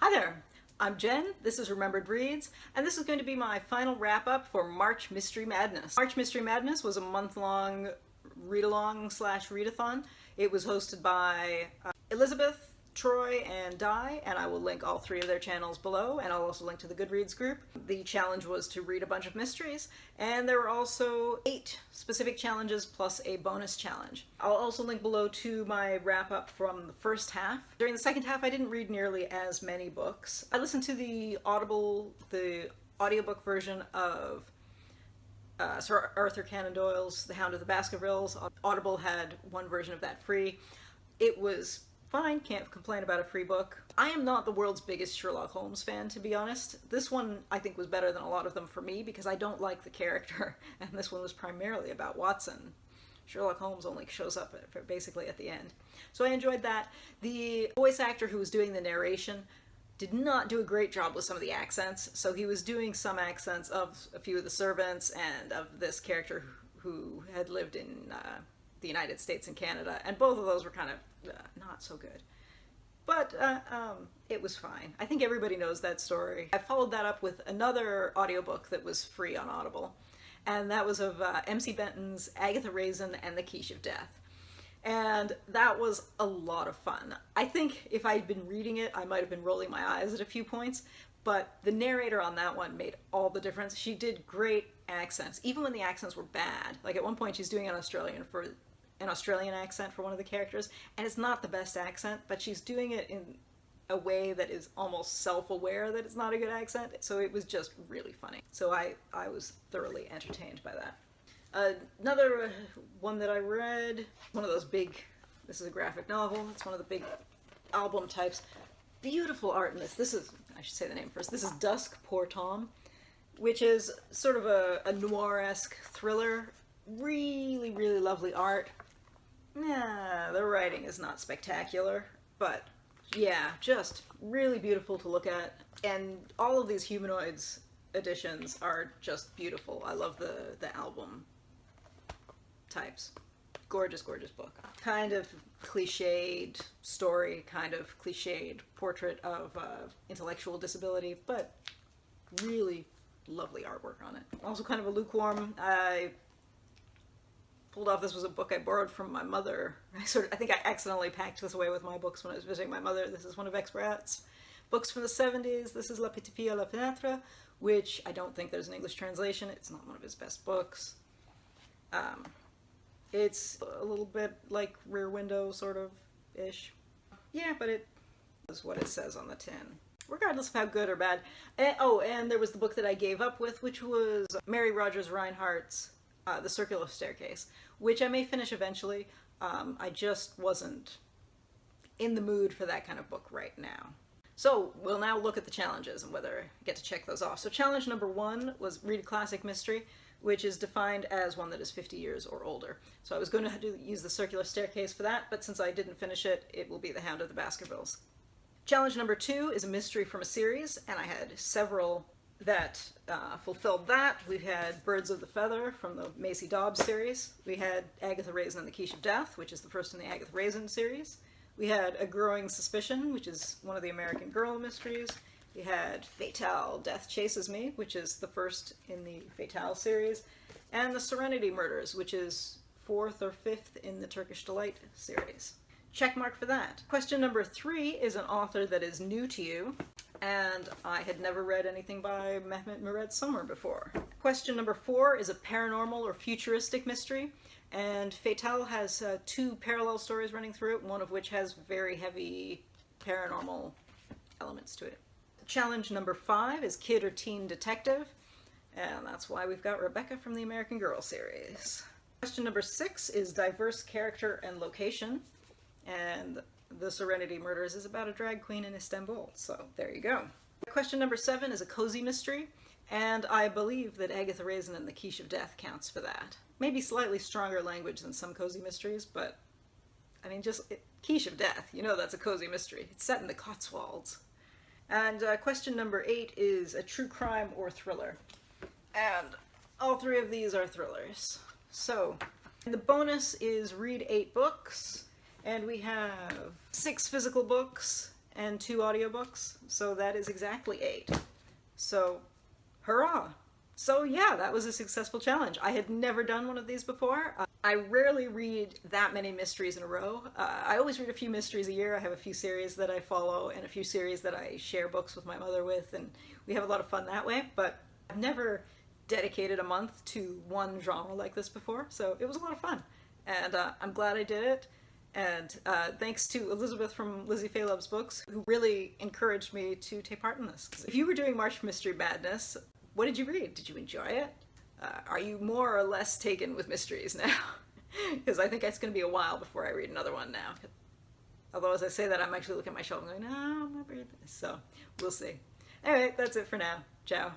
Hi there, I'm Jen, this is Remembered Reads, and this is going to be my final wrap-up for March Mystery Madness. March Mystery Madness was a month-long read-along slash readathon. It was hosted by Elizabeth, Troy, and Di, and I will link all three of their channels below, and I'll also link to the Goodreads group. The challenge was to read a bunch of mysteries, and there were also 8 specific challenges plus a bonus challenge. I'll also link below to my wrap-up from the first half. During the second half, I didn't read nearly as many books. I listened to the audiobook version of Sir Arthur Conan Doyle's The Hound of the Baskervilles. Audible had one version of that free. It was fine, can't complain about a free book. I am not the world's biggest Sherlock Holmes fan, to be honest. This one I think was better than a lot of them for me because I don't like the character, and this one was primarily about Watson. Sherlock Holmes only shows up basically at the end. So I enjoyed that. The voice actor who was doing the narration did not do a great job with some of the accents, so he was doing some accents of a few of the servants and of this character who had lived in the United States and Canada, and both of those were kind of not so good. But it was fine. I think everybody knows that story. I followed that up with another audiobook that was free on Audible, and that was of MC Benton's Agatha Raisin and the Quiche of Death. And that was a lot of fun. I think if I'd been reading it, I might have been rolling my eyes at a few points, but the narrator on that one made all the difference. She did great accents, even when the accents were bad. Like at one point she's doing an Australian accent for one of the characters, and it's not the best accent, but she's doing it in a way that is almost self-aware that it's not a good accent, so it was just really funny. So I was thoroughly entertained by that. Another one that I read, one of those big, this is a graphic novel, it's one of the big album types. Beautiful art in this. This is, I should say the name first, this is Dusk, Poor Tom, which is sort of a noir-esque thriller. Really, really lovely art. Yeah, the writing is not spectacular, but yeah, just really beautiful to look at. And all of these Humanoids editions are just beautiful. I love the album types. Gorgeous, gorgeous book. Kind of cliched story, kind of cliched portrait of intellectual disability, but really lovely artwork on it. Also kind of a lukewarm. I pulled off, this was a book I borrowed from my mother. I think I accidentally packed this away with my books when I was visiting my mother. This is one of Exbrat's books from the 70s. This is La Petite Fille à la Fenêtre, which I don't think there's an English translation. It's not one of his best books. It's a little bit like Rear Window, sort of ish. Yeah, but it is what it says on the tin, regardless of how good or bad. And there was the book that I gave up with, which was Mary Rogers Reinhardt's The Circular Staircase, which I may finish eventually. I just wasn't in the mood for that kind of book right now. So we'll now look at the challenges and whether I get to check those off. So challenge number 1 was read a classic mystery, which is defined as one that is 50 years or older. So I was going to use The Circular Staircase for that, but since I didn't finish it, it will be The Hound of the Baskervilles. Challenge number 2 is a mystery from a series, and I had several that fulfilled that. We had Birds of the Feather from the Macy Dobbs series. We had Agatha Raisin and the Quiche of Death, which is the first in the Agatha Raisin series. We had A Growing Suspicion, which is one of the American Girl mysteries. We had Fatale Death Chases Me, which is the first in the Fatale series. And The Serenity Murders, which is 4th or 5th in the Turkish Delight series. Check mark for that. Question number 3 is an author that is new to you, and I had never read anything by Mehmet Murad Sommer before. Question number 4 is a paranormal or futuristic mystery, and Fatale has 2 parallel stories running through it, one of which has very heavy paranormal elements to it. Challenge number 5 is Kid or Teen Detective, and that's why we've got Rebecca from the American Girl series. Question number 6 is Diverse Character and Location, and The Serenity Murders is about a drag queen in Istanbul, so there you go. Question number 7 is a cozy mystery, and I believe that Agatha Raisin and the Quiche of Death counts for that. Maybe slightly stronger language than some cozy mysteries, but I mean, Quiche of Death, you know that's a cozy mystery. It's set in the Cotswolds. And question number 8 is a true crime or thriller. And all 3 of these are thrillers. So, the bonus is read 8 books, and we have 6 physical books and 2 audiobooks, so that is exactly 8. So, hurrah! So yeah, that was a successful challenge. I had never done one of these before. I rarely read that many mysteries in a row. I always read a few mysteries a year. I have a few series that I follow and a few series that I share books with my mother with, and we have a lot of fun that way, but I've never dedicated a month to one genre like this before, so it was a lot of fun. And I'm glad I did it. And thanks to Elizabeth from Lizzie Fay Loves Books, who really encouraged me to take part in this. If you were doing March Mystery Madness, what did you read? Did you enjoy it? Are you more or less taken with mysteries now? Because I think it's going to be a while before I read another one now. Although as I say that, I'm actually looking at my shelf and going, no, I'm not reading this. So we'll see. Anyway, that's it for now. Ciao.